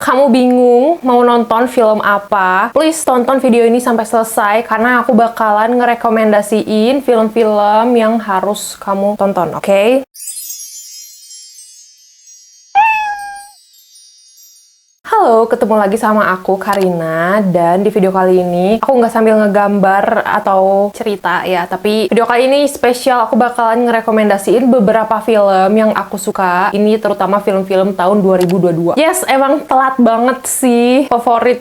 kamu bingung mau nonton film apa, please tonton video ini sampai selesai karena aku bakalan ngerekomendasiin film-film yang harus kamu tonton, oke? Halo, ketemu lagi sama aku Karina, dan di video kali ini aku nggak sambil ngegambar atau cerita ya, tapi video kali ini spesial, aku bakalan ngerekomendasiin beberapa film yang aku suka. Ini terutama film-film tahun 2022. Yes, emang telat banget sih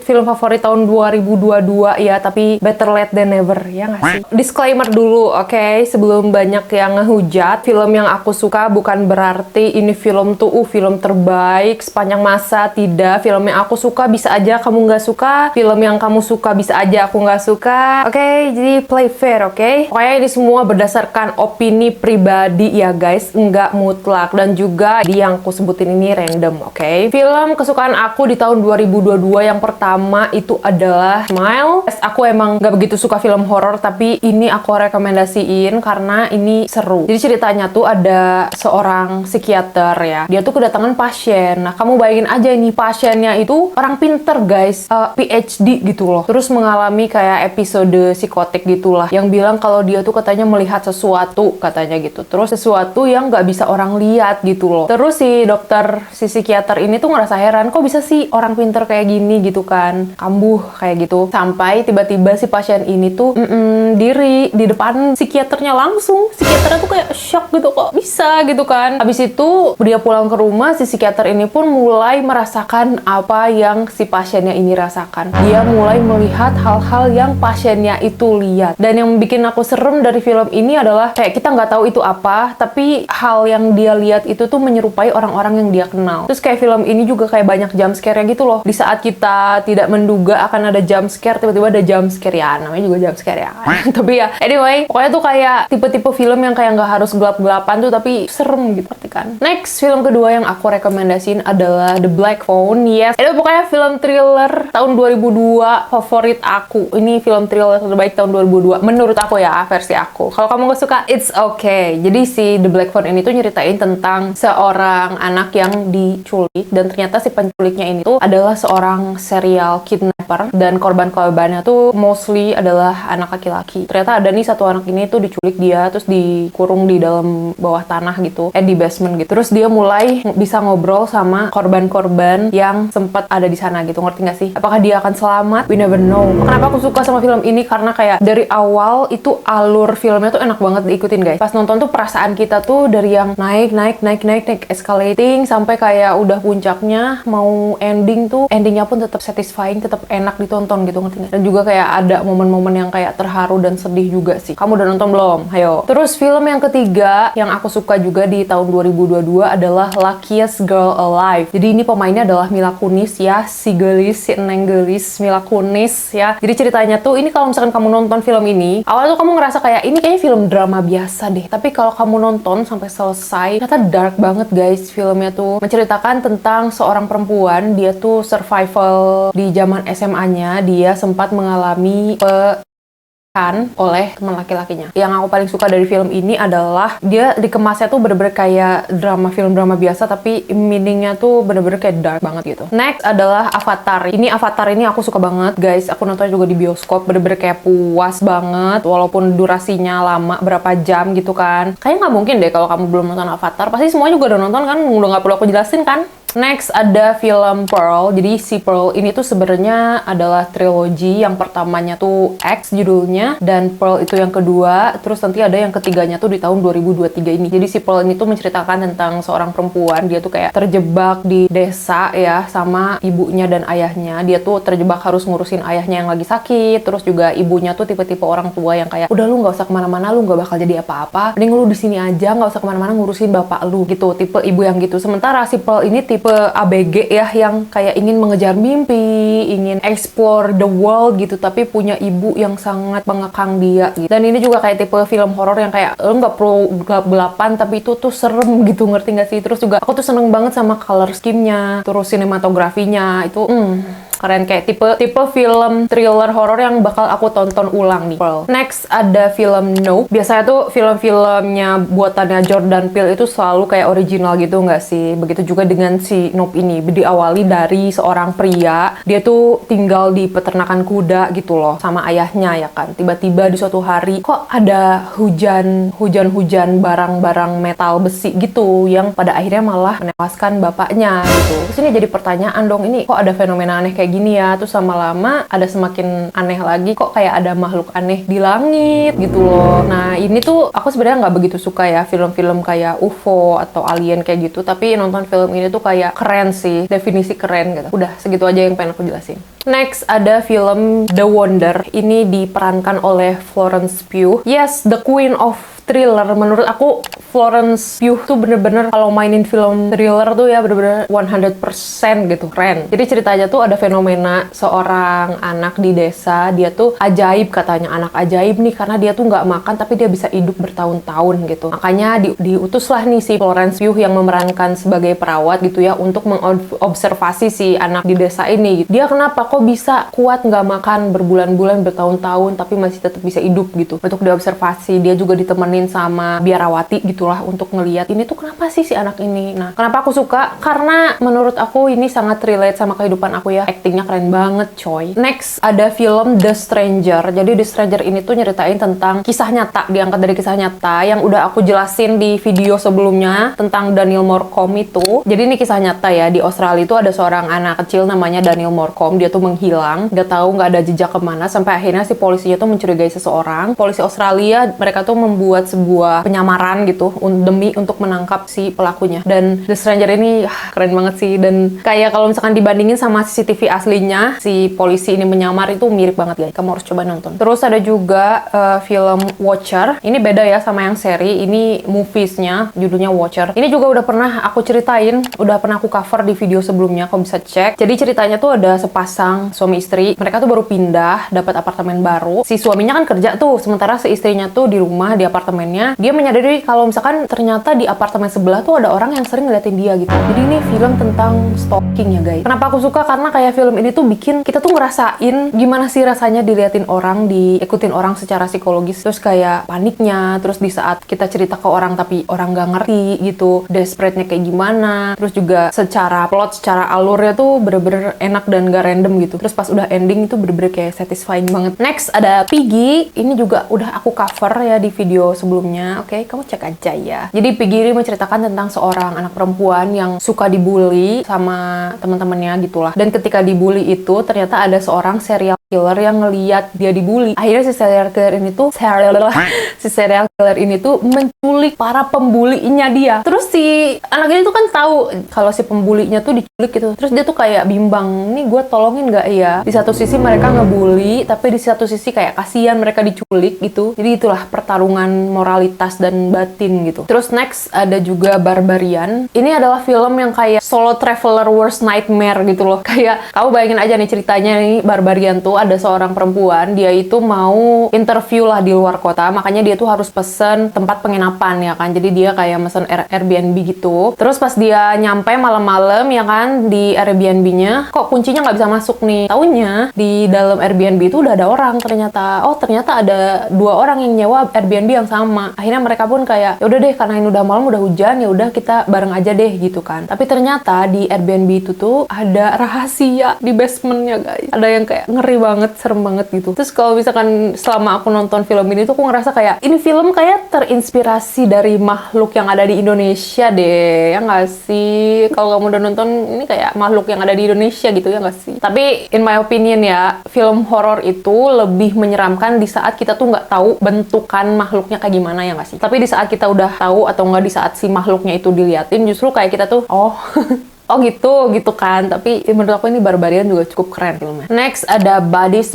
film favorit tahun 2022 ya, tapi better late than never, ya nggak sih? Disclaimer dulu, oke? Sebelum banyak yang ngehujat, film yang aku suka bukan berarti ini film tuh film terbaik sepanjang masa, tidak. Film yang aku suka bisa aja kamu nggak suka, film yang kamu suka bisa aja aku nggak suka, oke? Jadi play fair, oke? Pokoknya ini semua berdasarkan opini pribadi ya guys, nggak mutlak, dan juga di yang aku sebutin ini random, oke? Film kesukaan aku di tahun 2022 yang pertama itu adalah Smile. Aku emang nggak begitu suka film horor, tapi ini aku rekomendasiin karena ini seru. Jadi ceritanya tuh ada seorang psikiater ya, dia tuh kedatangan pasien. Nah, kamu bayangin aja ini pasiennya itu orang pinter guys, PhD gitu loh, terus mengalami kayak episode psikotik gitulah, yang bilang kalau dia tuh katanya melihat sesuatu, katanya gitu, terus sesuatu yang nggak bisa orang lihat gitu loh. Terus si psikiater ini tuh ngerasa heran, kok bisa sih orang pinter kayak gini gitu kan, kambuh kayak gitu, sampai tiba-tiba si pasien ini tuh diri di depan psikiaternya langsung. Psikiaternya tuh kayak shock gitu, kok bisa gitu kan. Habis itu dia pulang ke rumah, si psikiater ini pun mulai merasakan apa yang si pasiennya ini rasakan. Dia mulai melihat hal-hal yang pasiennya itu lihat. Dan yang bikin aku serem dari film ini adalah kayak kita nggak tahu itu apa, tapi hal yang dia lihat itu tuh menyerupai orang-orang yang dia kenal. Terus kayak film ini juga kayak banyak jump scare-nya gitu loh. Di saat kita tidak menduga akan ada jump scare, tiba-tiba ada jump scare ya. Namanya juga jump scare ya. Tapi ya, anyway, pokoknya tuh kayak tipe-tipe film yang kayak nggak harus gelap-gelapan tuh, tapi serem gitu kan. Next, film kedua yang aku rekomendasiin adalah The Black Phone. Yes, itu pokoknya film thriller tahun 2002 favorit aku. Ini film thriller terbaik tahun 2002 menurut aku ya, versi aku. Kalau kamu gak suka, it's okay. Jadi si The Black Phone ini tuh nyeritain tentang seorang anak yang diculik, dan ternyata si penculiknya ini tuh adalah seorang serial kidnapper, dan korban-korbannya tuh mostly adalah anak laki-laki. Ternyata ada nih satu anak ini tuh diculik dia, terus dikurung di dalam bawah tanah gitu, di basement gitu. Terus dia mulai bisa ngobrol sama korban-korban yang sempat ada di sana gitu, ngerti gak sih? Apakah dia akan selamat? We never know. Kenapa aku suka sama film ini? Karena kayak dari awal itu alur filmnya tuh enak banget diikutin guys. Pas nonton tuh perasaan kita tuh dari yang naik escalating sampai kayak udah puncaknya mau ending tuh, endingnya pun tetap satisfying, tetap enak ditonton gitu, ngerti gak? Dan juga kayak ada momen-momen yang kayak terharu dan sedih juga sih. Kamu udah nonton belum? Ayo. Terus film yang ketiga yang aku suka juga di tahun 2022 adalah Luckiest Girl Alive. Jadi ini pemainnya adalah Mila Kunis ya, si Neng Gelis, Mila Kunis ya. Jadi ceritanya tuh, ini kalau misalkan kamu nonton film ini, awalnya tuh kamu ngerasa kayak ini kayaknya film drama biasa deh. Tapi kalau kamu nonton sampai selesai, ternyata dark banget guys. Filmnya tuh menceritakan tentang seorang perempuan, dia tuh survival di zaman SMA-nya, dia sempat mengalami oleh teman laki-lakinya. Yang aku paling suka dari film ini adalah dia dikemasnya tuh bener-bener kayak film drama biasa, tapi meaningnya tuh bener-bener kayak dark banget gitu. Next adalah Avatar. Avatar ini aku suka banget guys. Aku nonton juga di bioskop, bener-bener kayak puas banget walaupun durasinya lama, berapa jam gitu kan. Kayaknya nggak mungkin deh kalau kamu belum nonton Avatar. Pasti semua juga udah nonton kan, udah nggak perlu aku jelasin kan. Next ada film Pearl. Jadi si Pearl ini tuh sebenarnya adalah trilogi. Yang pertamanya tuh X judulnya, dan Pearl itu yang kedua. Terus nanti ada yang ketiganya tuh di tahun 2023 ini. Jadi si Pearl ini tuh menceritakan tentang seorang perempuan. Dia tuh kayak terjebak di desa ya sama ibunya dan ayahnya. Dia tuh terjebak harus ngurusin ayahnya yang lagi sakit. Terus juga ibunya tuh tipe-tipe orang tua yang kayak, udah lu nggak usah kemana-mana, lu nggak bakal jadi apa-apa. Mending lu di sini aja, nggak usah kemana-mana ngurusin bapak lu gitu. Tipe ibu yang gitu. Sementara si Pearl ini tipe ABG ya, yang kayak ingin mengejar mimpi, ingin explore the world gitu, tapi punya ibu yang sangat mengekang dia gitu. Dan ini juga kayak tipe film horor yang kayak lo nggak perlu gelap-gelapan, tapi itu tuh serem gitu, ngerti nggak sih? Terus juga aku tuh seneng banget sama color scheme-nya, terus sinematografinya itu keren, kayak tipe film thriller horor yang bakal aku tonton ulang nih. Next ada film Nope. Biasanya tuh film-filmnya buatannya Jordan Peele itu selalu kayak original gitu nggak sih? Begitu juga dengan si Nope ini. Diawali dari seorang pria, dia tuh tinggal di peternakan kuda gitu loh sama ayahnya ya kan. Tiba-tiba di suatu hari kok ada hujan barang-barang metal besi gitu yang pada akhirnya malah menewaskan bapaknya gitu. Terus ini jadi pertanyaan dong, ini kok ada fenomena aneh kayak gini ya? Terus lama-lama ada semakin aneh lagi, kok kayak ada makhluk aneh di langit gitu loh. Nah ini tuh aku sebenarnya nggak begitu suka ya film-film kayak UFO atau alien kayak gitu, tapi nonton film ini tuh kayak keren sih, definisi keren gitu. Udah segitu aja yang pengen aku jelasin. Next ada film The Wonder. Ini diperankan oleh Florence Pugh. Yes, the queen of thriller. Menurut aku Florence Pugh tuh bener-bener kalau mainin film thriller tuh ya bener-bener 100% gitu, keren. Jadi ceritanya tuh ada fenomena seorang anak di desa, dia tuh ajaib katanya, anak ajaib nih karena dia tuh nggak makan tapi dia bisa hidup bertahun-tahun gitu. Makanya diutuslah nih si Florence Pugh yang memerankan sebagai perawat gitu ya untuk mengobservasi si anak di desa ini gitu. Dia kenapa kok bisa kuat nggak makan berbulan-bulan, bertahun-tahun tapi masih tetap bisa hidup gitu. Untuk diobservasi, dia juga ditemenin sama biarawati gitulah untuk ngeliat ini tuh kenapa sih si anak ini. Nah, kenapa aku suka? Karena menurut aku ini sangat relate sama kehidupan aku ya. Aktingnya keren banget coy. Next ada film The Stranger. Jadi The Stranger ini tuh nyeritain tentang kisah nyata, diangkat dari kisah nyata yang udah aku jelasin di video sebelumnya tentang Daniel Morecambe itu. Jadi ini kisah nyata ya, di Australia itu ada seorang anak kecil namanya Daniel Morecambe. Dia tuh menghilang, nggak tahu, nggak ada jejak kemana, sampai akhirnya si polisinya tuh mencurigai seseorang. Polisi Australia, mereka tuh membuat sebuah penyamaran gitu demi untuk menangkap si pelakunya. Dan The Stranger ini keren banget sih, dan kayak kalau misalkan dibandingin sama CCTV aslinya, si polisi ini menyamar itu mirip banget guys. Kamu harus coba nonton. Terus ada juga film Watcher. Ini beda ya sama yang seri. Ini moviesnya judulnya Watcher. Ini juga udah pernah aku ceritain, udah pernah aku cover di video sebelumnya, kamu bisa cek. Jadi ceritanya tuh ada sepasang suami istri. Mereka tuh baru pindah, dapat apartemen baru. Si suaminya kan kerja tuh, sementara si istrinya tuh di rumah di apartemennya. Dia menyadari kalau misalkan ternyata di apartemen sebelah tuh ada orang yang sering ngeliatin dia gitu. Jadi ini film tentang stalking ya guys. Kenapa aku suka? Karena kayak film ini tuh bikin kita tuh ngerasain gimana sih rasanya diliatin orang, diikutin orang secara psikologis. Terus kayak paniknya, terus di saat kita cerita ke orang tapi orang gak ngerti gitu, desperate-nya kayak gimana. Terus juga secara plot, secara alurnya tuh bener-bener enak dan gak random gitu. Terus pas udah ending itu bener-bener kayak satisfying banget. Next ada Piggy. Ini juga udah aku cover ya di video sebelumnya. Oke, kamu cek aja ya. Jadi Piggy ini menceritakan tentang seorang anak perempuan yang suka dibully sama teman-temannya gitulah. Dan ketika dibully itu ternyata ada seorang serial killer yang ngeliat dia dibully. Akhirnya si serial killer ini tuh menculik para pembulinya dia. Terus si anak ini tuh kan tahu kalau si pembulinya tuh diculik gitu. Terus dia tuh kayak bimbang, nih gue tolongin gak ya? Di satu sisi mereka ngebully, tapi di satu sisi kayak kasihan mereka diculik gitu. Jadi itulah pertarungan moralitas dan batin gitu. Terus next ada juga Barbarian. Ini adalah film yang kayak solo traveler worst nightmare gitu loh. Kayak kamu bayangin aja nih ceritanya nih, Barbarian tuh ada seorang perempuan, dia itu mau interview lah di luar kota, makanya dia tuh harus pesen tempat penginapan ya kan. Jadi dia kayak mesen Airbnb gitu. Terus pas dia nyampe malam-malam ya kan di Airbnb-nya, kok kuncinya nggak bisa masuk nih. Taunya di dalam Airbnb itu udah ada orang ternyata. Oh ternyata ada 2 orang yang nyewa Airbnb yang sama. Akhirnya mereka pun kayak, ya udah deh karena ini udah malam, udah hujan, ya udah kita bareng aja deh gitu kan. Tapi ternyata di Airbnb itu tuh ada rahasia di basementnya guys. Ada yang kayak ngeri banget, serem banget gitu. Terus kalau misalkan selama aku nonton film ini tuh aku ngerasa kayak ini film kayak terinspirasi dari makhluk yang ada di Indonesia deh, ya nggak sih? Kalau kamu udah nonton ini kayak makhluk yang ada di Indonesia gitu ya nggak sih? Tapi in my opinion ya, film horor itu lebih menyeramkan di saat kita tuh nggak tahu bentukan makhluknya kayak gimana ya nggak sih? Tapi di saat kita udah tahu atau nggak di saat si makhluknya itu diliatin, justru kayak kita tuh oh oh gitu kan. Tapi menurut aku ini Barbarian juga cukup keren filmnya. Next ada Buddies.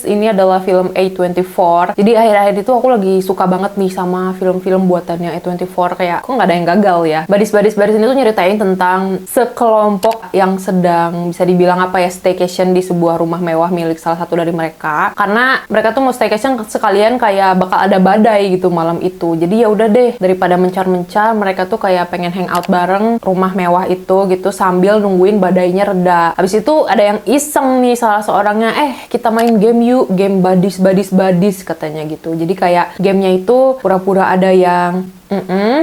Ini adalah film A24. Jadi akhir-akhir itu aku lagi suka banget nih sama film-film buatannya A24. Kayak kok nggak ada yang gagal ya. Buddies ini tuh nyeritain tentang sekelompok yang sedang bisa dibilang apa ya, staycation di sebuah rumah mewah milik salah satu dari mereka. Karena mereka tuh mau staycation sekalian kayak bakal ada badai gitu malam itu. Jadi ya udah deh, daripada mencar-mencar, mereka tuh kayak pengen hangout bareng, rumah mewah mewah itu gitu sambil nungguin badainya reda. Habis itu ada yang iseng nih salah seorangnya, kita main game yuk, game badis katanya gitu. Jadi kayak gamenya itu pura-pura ada yang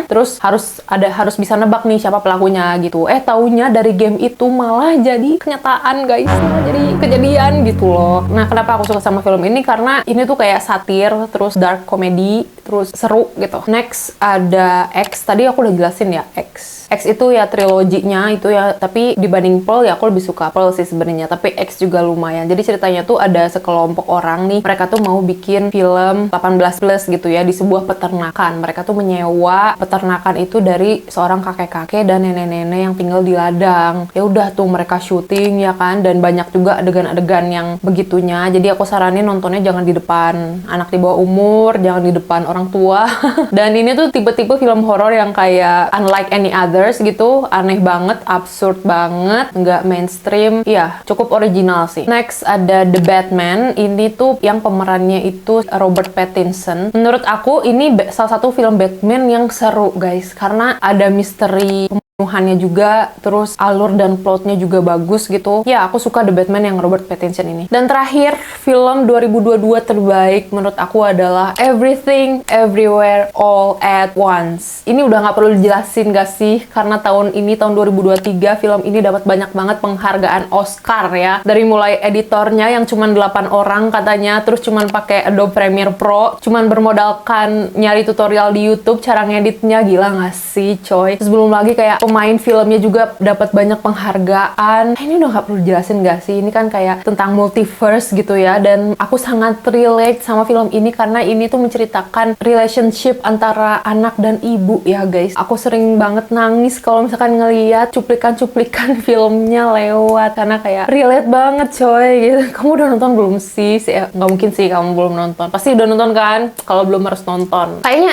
terus harus bisa nebak nih siapa pelakunya gitu. Taunya dari game itu malah jadi kenyataan guys, malah jadi kejadian gitu loh. Nah, kenapa aku suka sama film ini? Karena ini tuh kayak satir, terus dark comedy, terus seru gitu. Next ada X, tadi aku udah jelasin ya X. X itu ya triloginya itu ya, tapi dibanding Pearl ya aku lebih suka Pearl sih sebenarnya, tapi X juga lumayan. Jadi ceritanya tuh ada sekelompok orang nih, mereka tuh mau bikin film 18+ gitu ya di sebuah peternakan. Mereka tuh menyewa peternakan itu dari seorang kakek-kakek dan nenek-nenek yang tinggal di ladang. Ya udah tuh mereka syuting ya kan, dan banyak juga adegan-adegan yang begitunya. Jadi aku saranin nontonnya jangan di depan anak di bawah umur, jangan di depan orang tua. Dan ini tuh tipe-tipe film horor yang kayak unlike any other gitu, aneh banget, absurd banget, nggak mainstream, ya cukup original sih. Next ada The Batman, ini tuh yang pemerannya itu Robert Pattinson. Menurut aku ini salah satu film Batman yang seru guys, karena ada misteri pembunuhannya juga, terus alur dan plotnya juga bagus gitu. Ya, aku suka The Batman yang Robert Pattinson ini. Dan terakhir, film 2022 terbaik menurut aku adalah Everything, Everywhere, All at Once. Ini udah nggak perlu dijelasin gak sih? Karena tahun ini, tahun 2023, film ini dapat banyak banget penghargaan Oscar ya. Dari mulai editornya yang cuma 8 orang katanya, terus cuma pakai Adobe Premiere Pro, cuma bermodalkan nyari tutorial di YouTube, cara ngeditnya, gila nggak sih coy? Terus belum lagi kayak pemain filmnya juga dapat banyak penghargaan. Ini udah nggak perlu jelasin gak sih? Ini kan kayak tentang multiverse gitu ya, dan aku sangat relate sama film ini karena ini tuh menceritakan relationship antara anak dan ibu ya guys. Aku sering banget nangis kalau misalkan ngeliat cuplikan-cuplikan filmnya lewat, karena kayak relate banget coy gitu. Kamu udah nonton belum sih? Nggak mungkin sih kamu belum nonton. Pasti udah nonton kan? Kalau belum harus nonton. Kayaknya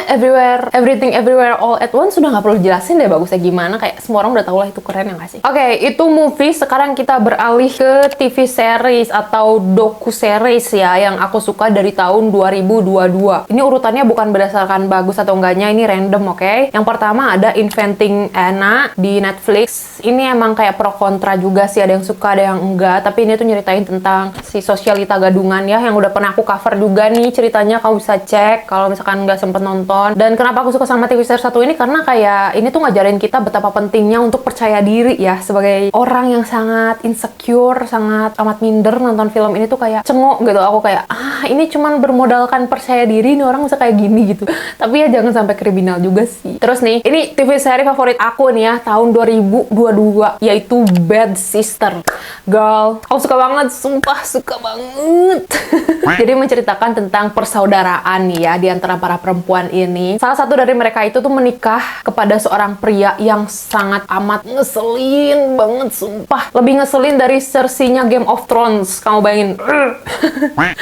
Everything Everywhere All at Once sudah nggak perlu jelasin deh bagusnya gimana. Kayak semua orang udah tau lah itu keren ya nggak sih? Oke, itu movie. Sekarang kita beralih ke TV series atau doku series ya, yang aku suka dari tahun 2022. Ini urutannya bukan berdasarkan bagus atau enggaknya, ini random, oke? Yang pertama ada Inventing Anna di Netflix. Ini emang kayak pro kontra juga sih, ada yang suka ada yang enggak, tapi ini tuh nyeritain tentang si sosialita gadungan ya, yang udah pernah aku cover juga nih ceritanya, kamu bisa cek kalau misalkan nggak sempet nonton. Dan kenapa aku suka sama TV series satu ini, karena kayak ini tuh ngajarin kita betapa pentingnya untuk percaya diri ya, sebagai orang yang sangat insecure, sangat amat minder nonton film ini tuh kayak cengok gitu. Aku kayak ini cuman bermodalkan percaya diri nih orang bisa kayak gini gitu. Tapi ya jangan sampai kriminal juga sih. Terus nih, ini TV series favorit aku nih ya tahun 2022, yaitu Bad Sister. Girl, aku suka banget, sumpah suka banget. Jadi menceritakan tentang persaudaraan nih ya di antara para perempuan ini. Salah satu dari mereka itu tuh menikah kepada seorang pria yang sangat amat ngeselin banget, sumpah. Lebih ngeselin dari Cersei-nya Game of Thrones, kamu bayangin.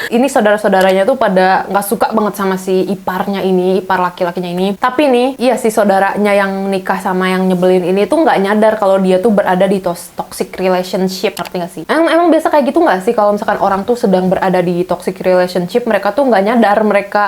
Ini saudara-saudaranya tuh pada nggak suka banget sama si iparnya ini, ipar laki-lakinya ini. Tapi nih, iya si saudaranya yang nikah sama yang nyebelin ini tuh nggak nyadar kalau dia tuh berada di toxic relationship, ngerti nggak sih? Emang biasa kayak gitu nggak sih kalau misalkan orang tuh sedang berada di toxic relationship, mereka tuh nggak nyadar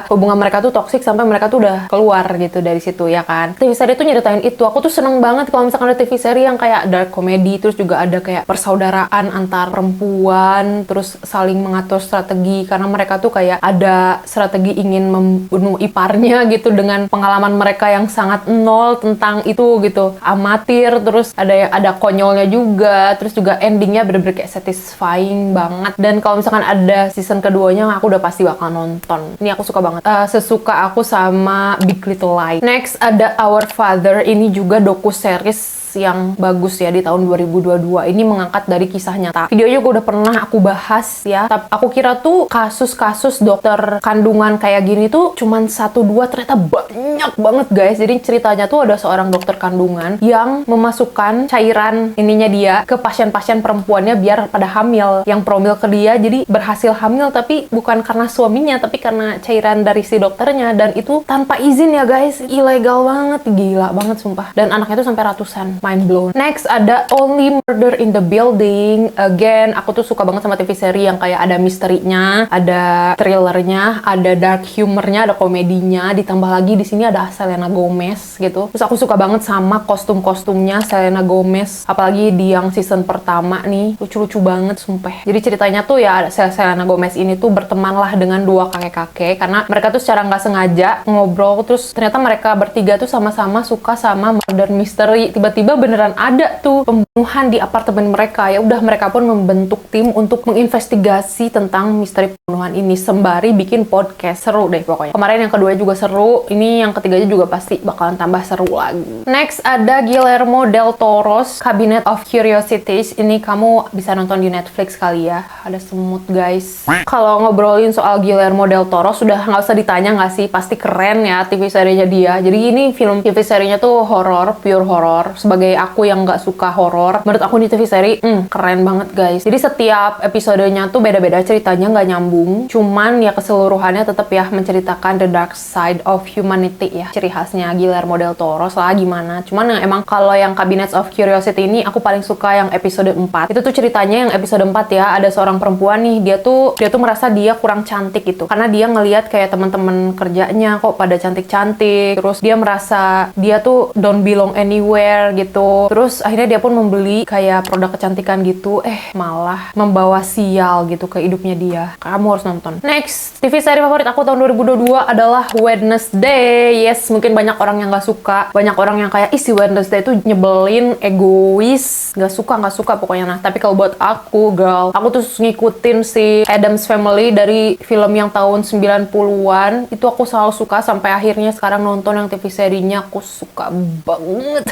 hubungan mereka tuh toxic sampai mereka tuh udah keluar gitu dari situ ya kan? TV series tuh nyeritain itu. Aku tuh seneng banget kalau misalkan ada TV series yang kayak dark comedy, terus juga ada kayak persaudaraan antar perempuan, terus saling mengatur strategi, karena mereka tuh kayak ada strategi ingin membunuh iparnya gitu dengan pengalaman mereka yang sangat nol tentang itu gitu, amatir. Terus ada konyolnya juga, terus juga endingnya bener-bener kayak satisfying banget. Dan kalau misalkan ada season keduanya, aku udah pasti bakal nonton. Ini aku suka banget, sesuka aku sama Big Little Lies. Next ada Our Father, ini juga doku series yang bagus ya di tahun 2022. Ini mengangkat dari kisah nyata. Videonya gue udah pernah aku bahas ya. Tapi aku kira tuh kasus-kasus dokter kandungan kayak gini tuh cuman 1-2, ternyata banyak banget guys. Jadi ceritanya tuh ada seorang dokter kandungan yang memasukkan cairan ininya dia ke pasien-pasien perempuannya biar pada hamil. Yang promil ke dia, jadi berhasil hamil tapi bukan karena suaminya, tapi karena cairan dari si dokternya. Dan itu tanpa izin ya guys. Ilegal banget, gila banget sumpah. Dan anaknya tuh sampai ratusan. mind blown. Next ada Only Murder in the Building. Again, aku tuh suka banget sama TV seri yang kayak ada misterinya, ada thrillernya, ada dark humornya, ada komedinya, ditambah lagi di sini ada Selena Gomez gitu. Terus aku suka banget sama kostum-kostumnya Selena Gomez, apalagi di yang season pertama nih, lucu-lucu banget sumpah. Jadi ceritanya tuh ya Selena Gomez ini tuh berteman lah dengan dua kakek-kakek karena mereka tuh secara nggak sengaja ngobrol, terus ternyata mereka bertiga tuh sama-sama suka sama murder mystery. Tiba-tiba beneran ada tuh pembunuhan di apartemen mereka. Ya udah, mereka pun membentuk tim untuk menginvestigasi tentang misteri pembunuhan ini sembari bikin podcast. Seru deh pokoknya. Kemarin yang kedua juga seru, ini yang ketiganya juga pasti bakalan tambah seru lagi. Next ada Guillermo del Toro's Cabinet of Curiosities. Ini kamu bisa nonton di Netflix kali ya. Ada semut guys. Kalau ngobrolin soal Guillermo del Toro sudah nggak usah ditanya nggak sih, pasti keren ya TV serinya dia. Jadi ini film TV serinya tuh horor, pure horor. Sebagai aku yang nggak suka horor, menurut aku di TV seri keren banget guys. Jadi setiap episodenya tuh beda-beda ceritanya, nggak nyambung. Cuman ya keseluruhannya tetap ya menceritakan the dark side of humanity ya. Ciri khasnya Guillermo del Toro lah gimana. Cuman yang emang kalau yang Cabinet of Curiosity ini aku paling suka yang episode 4. Itu tuh ceritanya yang episode 4 ya, ada seorang perempuan nih, dia tuh merasa dia kurang cantik gitu. Karena dia ngelihat kayak teman-teman kerjanya kok pada cantik-cantik. Terus dia merasa dia tuh don't belong anywhere gitu. Terus akhirnya dia pun membeli kayak produk kecantikan gitu. Malah membawa sial gitu ke hidupnya dia. Kamu harus nonton. Next, TV seri favorit aku tahun 2022 adalah Wednesday. Yes, mungkin banyak orang yang gak suka. Banyak orang yang kayak, si Wednesday itu nyebelin, egois, gak suka pokoknya. Nah, tapi kalau buat aku, girl, aku tuh ngikutin si Addams Family dari film yang tahun 90-an. Itu aku selalu suka sampai akhirnya sekarang nonton yang TV serinya aku suka banget.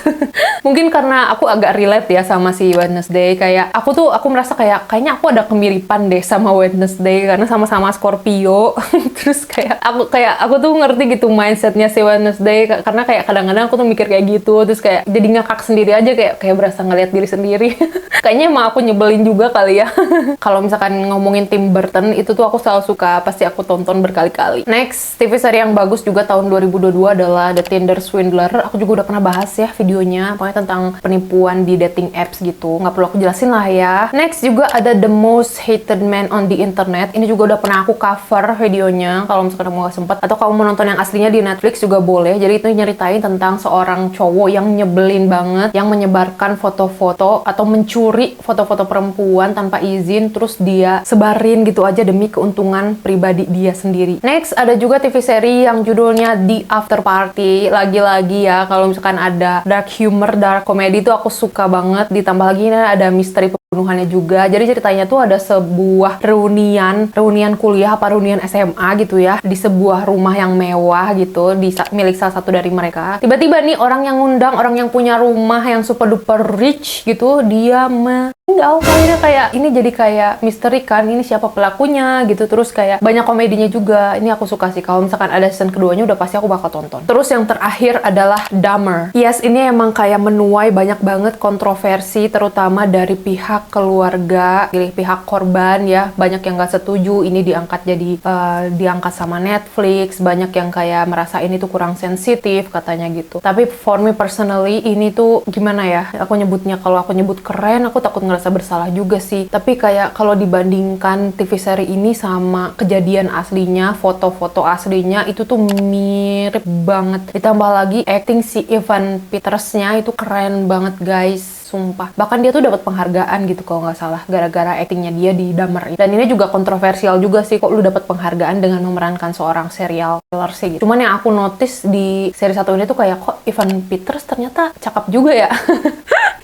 Mungkin karena aku agak relate ya sama si Wednesday. Kayak aku merasa kayaknya aku ada kemiripan deh sama Wednesday karena sama-sama Scorpio. Terus aku tuh ngerti gitu mindsetnya si Wednesday karena kayak kadang-kadang aku tuh mikir kayak gitu, terus kayak jadi ngakak sendiri aja, kayak berasa ngeliat diri sendiri. Kayaknya emang aku nyebelin juga kali ya. Kalau misalkan ngomongin Tim Burton itu tuh aku selalu suka, pasti aku tonton berkali-kali. Next, TV seri yang bagus juga tahun 2022 adalah The Tinder Swindler. Aku juga udah pernah bahas ya videonya, pokoknya tentang penipuan di dating apps gitu. Nggak perlu aku jelasin lah ya. Next juga ada The Most Hated Man on the Internet. Ini juga udah pernah aku cover videonya. Kalau misalkan kamu nggak sempet atau kamu mau nonton yang aslinya di Netflix juga boleh. Jadi itu nyeritain tentang seorang cowok yang nyebelin banget, yang menyebarkan foto-foto atau mencuri foto-foto perempuan tanpa izin, terus dia sebarin gitu aja demi keuntungan pribadi dia sendiri. Next, ada juga TV seri yang judulnya The After Party. Lagi-lagi ya, kalau misalkan ada dark humor, dark comedy itu aku suka banget. Ditambah lagi ada misteri pembunuhannya juga. Jadi ceritanya tuh ada sebuah reunian kuliah apa reunian SMA gitu ya, di sebuah rumah yang mewah gitu, milik salah satu dari mereka. Tiba-tiba nih orang yang ngundang, orang yang punya rumah yang super duper rich gitu, dia meninggal. Akhirnya kayak ini jadi kayak misteri kan, ini siapa pelakunya gitu. Terus kayak banyak komedinya juga. Ini aku suka sih. Kalau misalkan ada season keduanya udah pasti aku bakal tonton. Terus yang terakhir adalah Dahmer. Yes, ini emang kayak menuai banyak banget kontroversi, terutama dari pihak keluarga, dari pihak korban ya. Banyak yang gak setuju ini diangkat diangkat sama Netflix. Banyak yang kayak merasa ini tuh kurang sensitif katanya gitu. Tapi for me personally ini tuh gimana ya, aku nyebutnya, kalau aku nyebut keren aku takut ngerasa bersalah juga sih. Tapi kayak kalau dibandingkan TV seri ini sama kejadian aslinya, foto-foto aslinya itu tuh mirip banget. Ditambah lagi acting si Evan Peters-nya itu keren banget guys, sumpah. Bahkan dia tuh dapat penghargaan gitu kalau nggak salah, gara-gara actingnya dia di Dahmer. Dan ini juga kontroversial juga sih, kok lu dapat penghargaan dengan memerankan seorang serial killer sih gitu. Cuman yang aku notice di seri satu ini tuh kayak, kok Evan Peters ternyata cakep juga ya.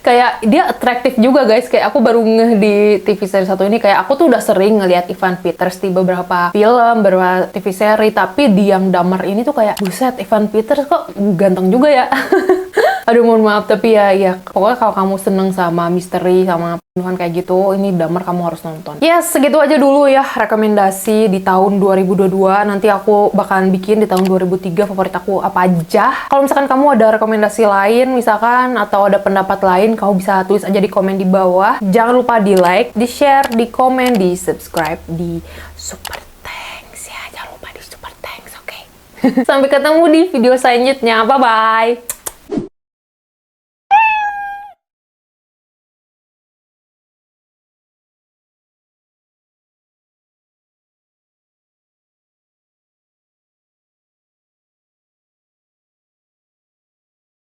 Kayak dia atraktif juga guys. Kayak aku baru ngeh di TV seri satu ini, kayak aku tuh udah sering ngeliat Evan Peters di beberapa film, beberapa TV seri, tapi di yang Dahmer ini tuh kayak, buset, Evan Peters kok ganteng juga ya. Aduh, mohon maaf, tapi ya pokoknya kalau kamu seneng sama misteri, sama pembunuhan kayak gitu, ini Dahmer kamu harus nonton. Yes, segitu aja dulu ya rekomendasi di tahun 2022. Nanti aku bakalan bikin di tahun 2003 favorit aku apa aja. Kalau misalkan kamu ada rekomendasi lain misalkan, atau ada pendapat lain, kamu bisa tulis aja di komen di bawah. Jangan lupa di like, di share, di komen, di subscribe, di super thanks ya. Jangan lupa di super thanks, oke? Sampai ketemu di video selanjutnya. Bye-bye!